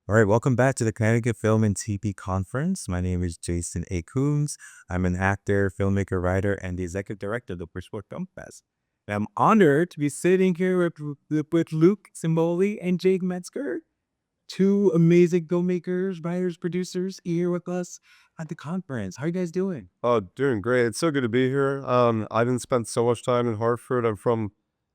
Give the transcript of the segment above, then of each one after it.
All right, welcome back to the Connecticut Film and TV Conference. My name is Jason A. Coombs. I'm an actor, filmmaker, writer, and the executive director of the Bridgeport Film Fest. And I'm honored to be sitting here with Luke Simboli and Jake Metzger, two amazing filmmakers, writers, producers here with us at the conference. How are you guys doing? Oh, doing great. It's so good to be here. I didn't spend so much time in Hartford. I'm from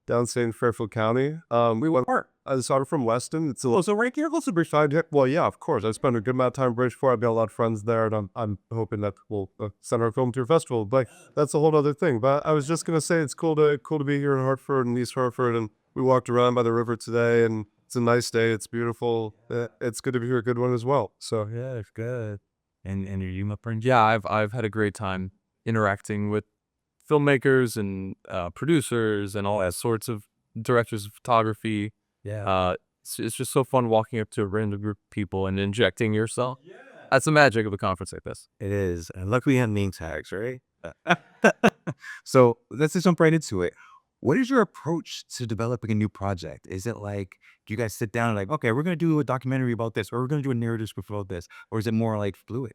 downstate in Fairfield County. We went. Part. So I'm from Weston. It's a little. So right here, close to Bridgeport. Well, yeah, of course. I spent a good amount of time in Bridgeport. I've got a lot of friends there, and I'm hoping that we'll send our film to a festival. But that's a whole other thing. But I was just gonna say it's cool to be here in Hartford and East Hartford, and we walked around by the river today, and it's a nice day. It's beautiful. It's good to be here. A good one as well. So Yeah, it's good. And are you, my friend? Yeah, I've had a great time interacting with filmmakers and producers and all sorts of directors of photography. Yeah. It's just so fun walking up to a random group of people and injecting yourself. That's the magic of a conference like this. It is. And luckily we have name tags, right? So let's just jump right into it. What is your approach to developing a new project? Is it like, do you guys sit down and like, okay, we're going to do a documentary about this, or we're going to do a narrative script about this? Or is it more like fluid?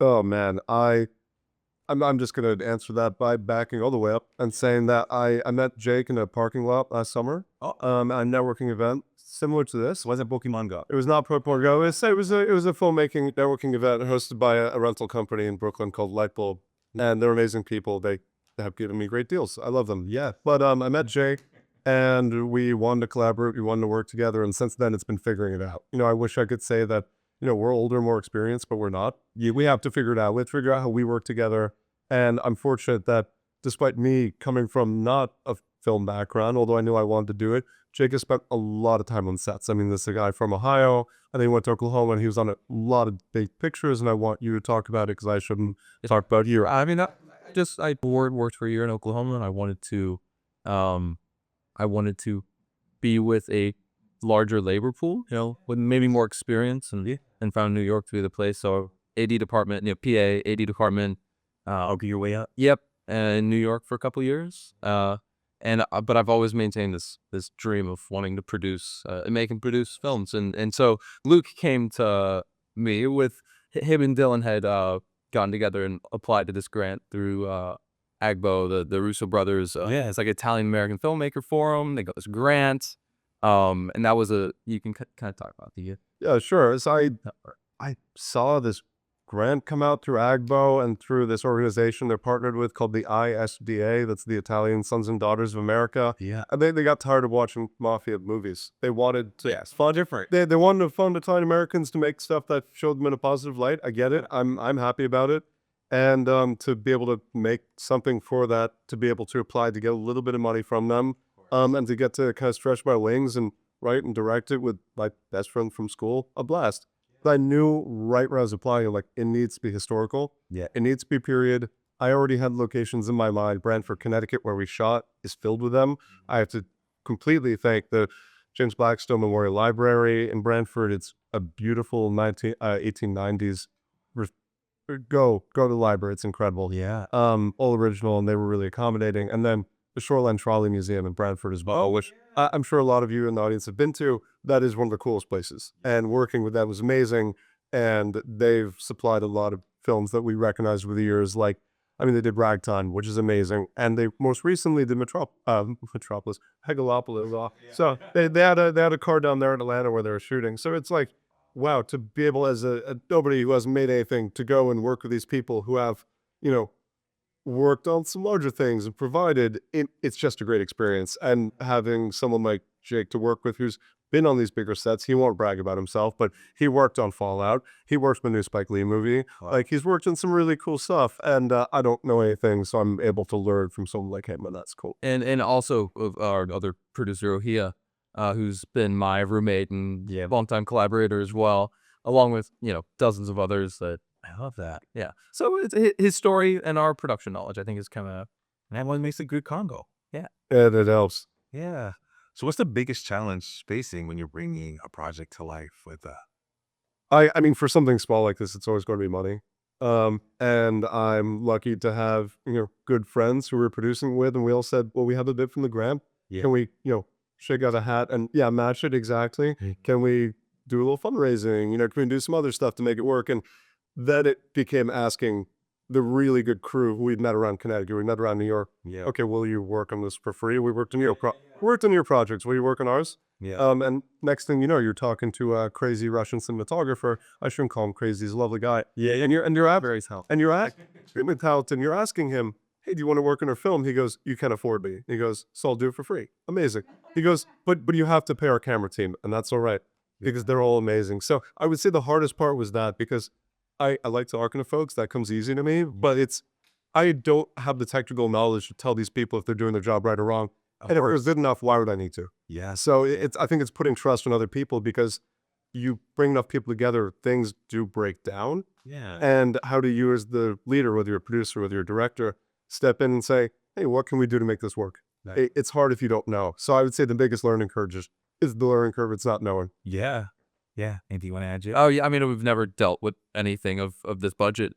oh man, I'm just gonna answer that by backing all the way up and saying that I met Jake in a parking lot last summer. Oh, A networking event similar to this. wasn't Pokemon Go? It was not Pokemon Go. It was a filmmaking networking event hosted by a rental company in Brooklyn called Lightbulb, and they're amazing people. They have given me great deals. I love them. Yeah, but I met Jake, and we wanted to collaborate. We wanted to work together, and since then it's been figuring it out. I wish I could say that we're older, more experienced, but we're not. We have to figure it out. We have to figure out how we work together. And I'm fortunate that despite me coming from not a film background, although I knew I wanted to do it, Jake has spent a lot of time on sets. I mean, this is a guy from Ohio, and then he went to Oklahoma, and he was on a lot of big pictures, and I want you to talk about it because I shouldn't talk about you. I mean, I worked for a year in Oklahoma, and um, I wanted to be with a larger labor pool, with maybe more experience, and found New York to be the place. So AD department, PA, AD department. Okay, your way up. Yep, in New York for a couple years. But I've always maintained this dream of wanting to produce and produce films. And so Luke came to me with him and Dylan had gotten together and applied to this grant through AGBO, the Russo brothers. Yeah. It's like Italian American Filmmaker Forum. They got this grant. And that was you can kind of talk about the Yeah, sure. So I saw this grant come out through AGBO and through this organization they're partnered with called the ISDA. That's the Italian Sons and Daughters of America. Yeah. And they got tired of watching mafia movies. They wanted to. Yeah, it's far different. They wanted to fund Italian Americans to make stuff that showed them in a positive light. I get it. I'm happy about it. And to be able to make something for that, to be able to apply to get a little bit of money from them, and to get to kind of stretch my wings and write and direct it with my best friend from school, a blast. I knew right when I was applying, like, it needs to be historical. Yeah. It needs to be period. I already had locations in my mind. Brantford, Connecticut, where we shot, is filled with them. I have to completely thank the James Blackstone Memorial Library in Brantford. It's a beautiful 1890s. Go to the library. It's incredible. Yeah. All original, and they were really accommodating. And then the Shoreline Trolley Museum in Brantford as well, which I'm sure a lot of you in the audience have been to. That is one of the coolest places. And working with them was amazing. And they've supplied a lot of films that we recognized over the years. Like, I mean, they did Ragtime, which is amazing. And they most recently did Metropolis, Megalopolis. So they had a car down there in Atlanta where they were shooting. So it's like, wow, to be able as a nobody who hasn't made anything to go and work with these people who have, worked on some larger things and provided it's just a great experience. And having someone like Jake to work with who's been on these bigger sets, he won't brag about himself, but he worked on Fallout. He worked on the new Spike Lee movie. Wow. Like, he's worked on some really cool stuff, and I don't know anything, so I'm able to learn from someone like him, and that's cool. and also of our other producer Ohia, who's been my roommate and longtime collaborator as well, along with dozens of others that. I love that. Yeah. So it's his story and our production knowledge, I think, is kind of. And that one makes a good combo. And it helps. Yeah. So what's the biggest challenge facing when you're bringing a project to life with I mean, for something small like this, it's always going to be money. And I'm lucky to have, good friends who we're producing with, and we all said, well, we have a bit from the grant. Yeah. Can we, shake out a hat and match it exactly? Mm. Can we do a little fundraising? You know, can we do some other stuff to make it work? And then it became asking the really good crew who we'd met around Connecticut, we met around New York. Yeah. Okay, will you work on this for free? We worked on your worked on your projects. Will you work on ours? Yeah. And next thing you know, you're talking to a crazy Russian cinematographer. I shouldn't call him crazy. He's a lovely guy. Yeah. And you're Very talented. and you're extremely talented. And you're asking him, hey, do you want to work on our film? He goes, you can't afford me. He goes, so I'll do it for free. Amazing. He goes, but you have to pay our camera team, and that's all right because they're all amazing. So I would say the hardest part was that because I like to arc into folks. That comes easy to me, but I don't have the technical knowledge to tell these people if they're doing their job right or wrong. And if it was good enough, why would I need to? Yeah. So I think it's putting trust in other people because you bring enough people together, things do break down. Yeah. And how do you as the leader, whether you're a producer, whether you're a director, step in and say, hey, what can we do to make this work? Right. It's hard if you don't know. So I would say the biggest learning curve is the learning curve. It's not knowing. Yeah. Yeah. Anything you want to add, Jay? Oh yeah, I mean, we've never dealt with anything of this budget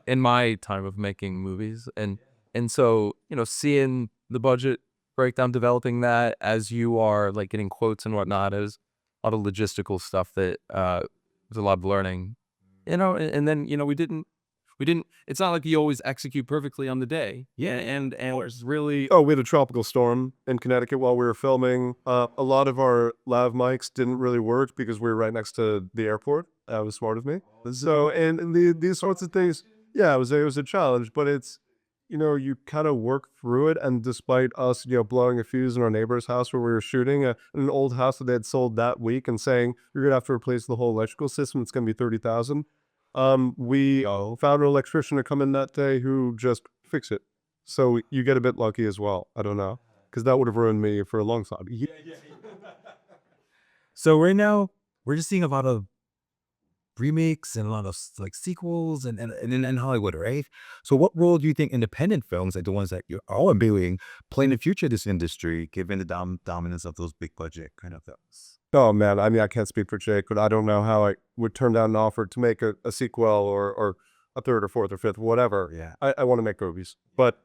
in my time of making movies, and so seeing the budget breakdown, developing that as you are like getting quotes and whatnot is a lot of logistical stuff that was a lot of learning, and then we didn't. It's not like you always execute perfectly on the day. Yeah, and it's really Oh, we had a tropical storm in Connecticut while we were filming. A lot of our lav mics didn't really work because we were right next to the airport. That was smart of me. So, and these sorts of things, yeah, it was a challenge, but it's, you kind of work through it. And despite us, blowing a fuse in our neighbor's house where we were shooting an old house that they had sold that week and saying, you're going to have to replace the whole electrical system. It's going to be $30,000. We found an electrician to come in that day who just fixed it. So you get a bit lucky as well. I don't know, because that would have ruined me for a long time. So right now we're just seeing a lot of remakes and a lot of like sequels and in Hollywood, right? So what role do you think independent films, like the ones that you all are doing, play in the future of this industry, given the dominance of those big budget kind of films? Oh man, I mean, I can't speak for Jake, but I don't know how I would turn down an offer to make a sequel or a third or fourth or fifth, whatever. Yeah. I want to make movies, but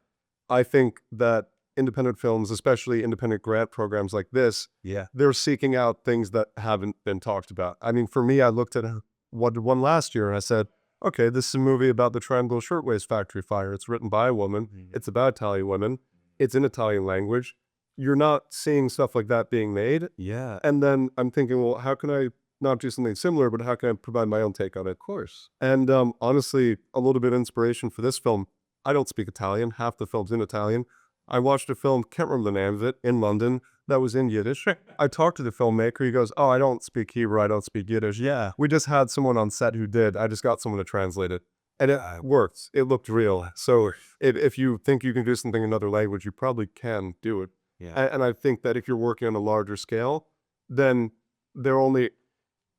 I think that independent films, especially independent grant programs like this, Yeah. they're seeking out things that haven't been talked about. I mean, for me, I looked at what did one last year and I said, okay, this is a movie about the Triangle Shirtwaist Factory fire. It's written by a woman. It's about Italian women. It's in Italian language. You're not seeing stuff like that being made. Yeah. And then I'm thinking, well, how can I not do something similar, but how can I provide my own take on it? Of course. And honestly, a little bit of inspiration for this film. I don't speak Italian. Half the film's in Italian. I watched a film, can't remember the name of it, in London that was in Yiddish. I talked to the filmmaker. He goes, oh, I don't speak Hebrew. I don't speak Yiddish. Yeah. We just had someone on set who did. I just got someone to translate it. And it worked. It looked real. So if you think you can do something in another language, you probably can do it. Yeah. And I think that if you're working on a larger scale, then you're only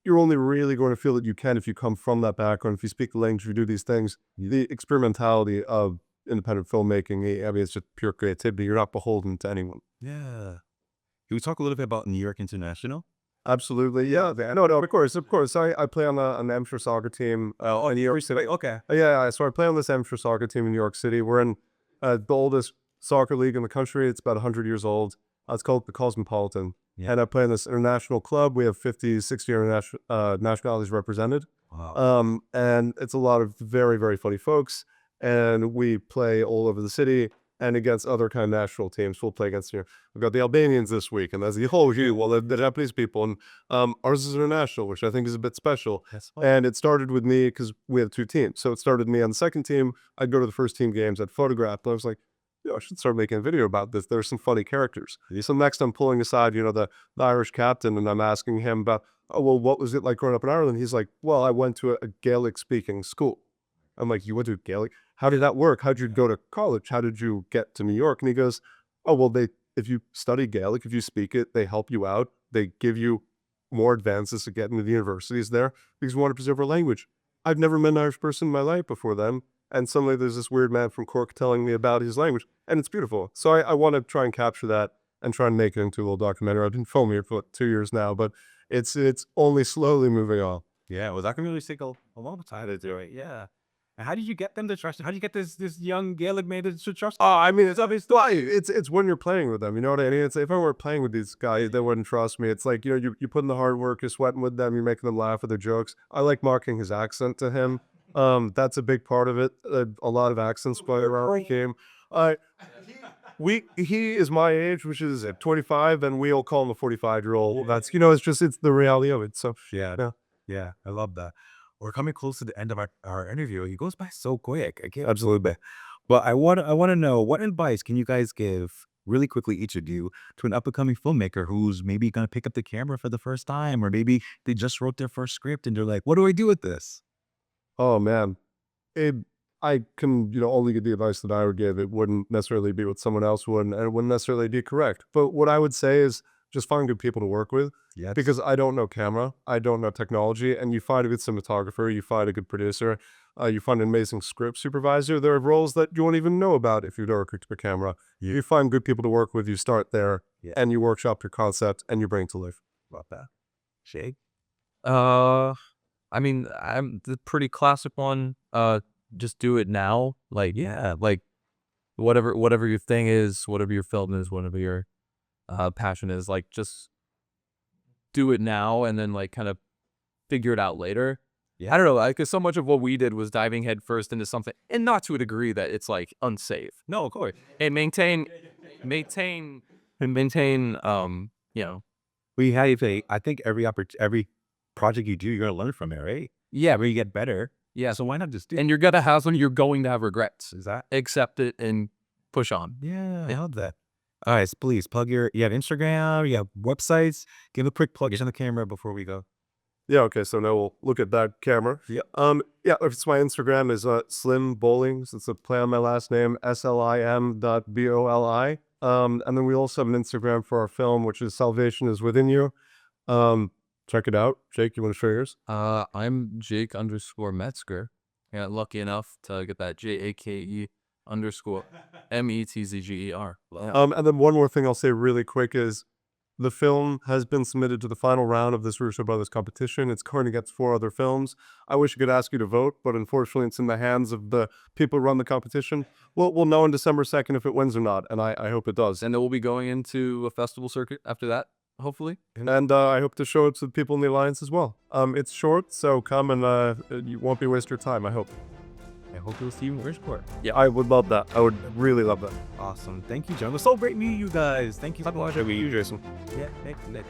really going to feel that you can if you come from that background, if you speak the language, you do these things. The experimentality of independent filmmaking, I mean, it's just pure creativity. You're not beholden to anyone. Yeah. Can we talk a little bit about New York International? Absolutely. Yeah. No, of course. I play on an amateur soccer team. In New York City. Okay. Yeah. So I play on this amateur soccer team in New York City. We're in the oldest soccer league in the country. It's about 100 years old. It's called the Cosmopolitan. Yeah. And I play in this international club. We have 50, 60 nationalities represented. Wow. And it's a lot of very, very funny folks. And we play all over the city and against other kind of national teams. We'll play against, we've got the Albanians this week, and that's the whole the Japanese people. And ours is international, which I think is a bit special. That's fun. And it started with me because we have two teams. So it started me on the second team. I'd go to the first team games, I'd photograph, but I was like, I should start making a video about this. There's some funny characters. So next I'm pulling aside, the Irish captain, and I'm asking him about, oh, well, what was it like growing up in Ireland? He's like, well, I went to a Gaelic speaking school. I'm like, you went to Gaelic? How did that work? How did you go to college? How did you get to New York? And he goes, oh, well, if you study Gaelic, if you speak it, they help you out. They give you more advances to get into the universities there because we want to preserve our language. I've never met an Irish person in my life before then. And suddenly there's this weird man from Cork telling me about his language. And it's beautiful. So I want to try and capture that and try and make it into a little documentary. I've been filming it for 2 years now, but it's only slowly moving on. Yeah. Well, that can really take a long time to do it. Yeah. And how did you get them to trust you? How did you get this young Gaelic man to trust Oh, I mean, it's obviously it's when you're playing with them. You know what I mean? It's if I were playing with these guys, they wouldn't trust me. It's like you put in the hard work, you're sweating with them, you're making them laugh at their jokes. I like mocking his accent to him. That's a big part of it. A lot of accents play around the game. I he is my age, which is at 25, and we'll call him a 45-year-old. That's it's the reality of it. So Yeah. yeah. Yeah, I love that. We're coming close to the end of our interview. He goes by so quick. I can't. Absolutely. But I want to know, what advice can you guys give really quickly, each of you, to an up and coming filmmaker who's maybe going to pick up the camera for the first time, or maybe they just wrote their first script and they're like, what do I do with this? Oh man, it. I can only give the advice that I would give. It wouldn't necessarily be what someone else would, and it wouldn't necessarily be correct. But what I would say is just find good people to work with. Yes. Because I don't know camera, I don't know technology, and you find a good cinematographer, you find a good producer, you find an amazing script supervisor. There are roles that you won't even know about if you don't work with a camera. Yeah. You find good people to work with, you start there, Yeah. and you workshop your concept, and you bring it to life. Love that. Shay? I mean, I'm the pretty classic one. Just do it now. Like, yeah, like whatever your thing is, whatever your film is, whatever your passion is, like just do it now and then like kind of figure it out later. Yeah. I don't know, because so much of what we did was diving headfirst into something, and not to a degree that it's like unsafe. No, of course. And maintain, you know, We have I think every project you do, you're going to learn from it, right? yeah, Where you get better. yeah. So why not just do And you're gonna have some. You're going to have regrets. Is that? Accept it and push on. Yeah, I love that. All right, so please plug you have Instagram, you have websites. Give a quick plug on the camera before we go. Yeah, okay, so now we'll look at that camera. Yep. Yeah, it's my Instagram is Slim Bowlings. It's a play on my last name, SLIM.BOLI. And then we also have an Instagram for our film, which is Salvation is Within You. Check it out. Jake, you want to share yours? I'm Jake_Metzger. I got lucky enough to get that JAKE_METZGER. And then one more thing I'll say really quick is the film has been submitted to the final round of this Russo Brothers competition. It's going against 4 other films. I wish I could ask you to vote, but unfortunately it's in the hands of the people who run the competition. We'll know on December 2nd if it wins or not, and I hope it does. And then we'll be going into a festival circuit after that, hopefully. And I hope to show it to the people in the Alliance as well. It's short, so come and you won't be wasting your time, I hope. I hope you'll see you in Bridgeport. Yeah, I would love that. I would really love that. Awesome. Thank you, John. It was so great meeting you guys. Thank you so much. You, Jason. Yeah, thank you.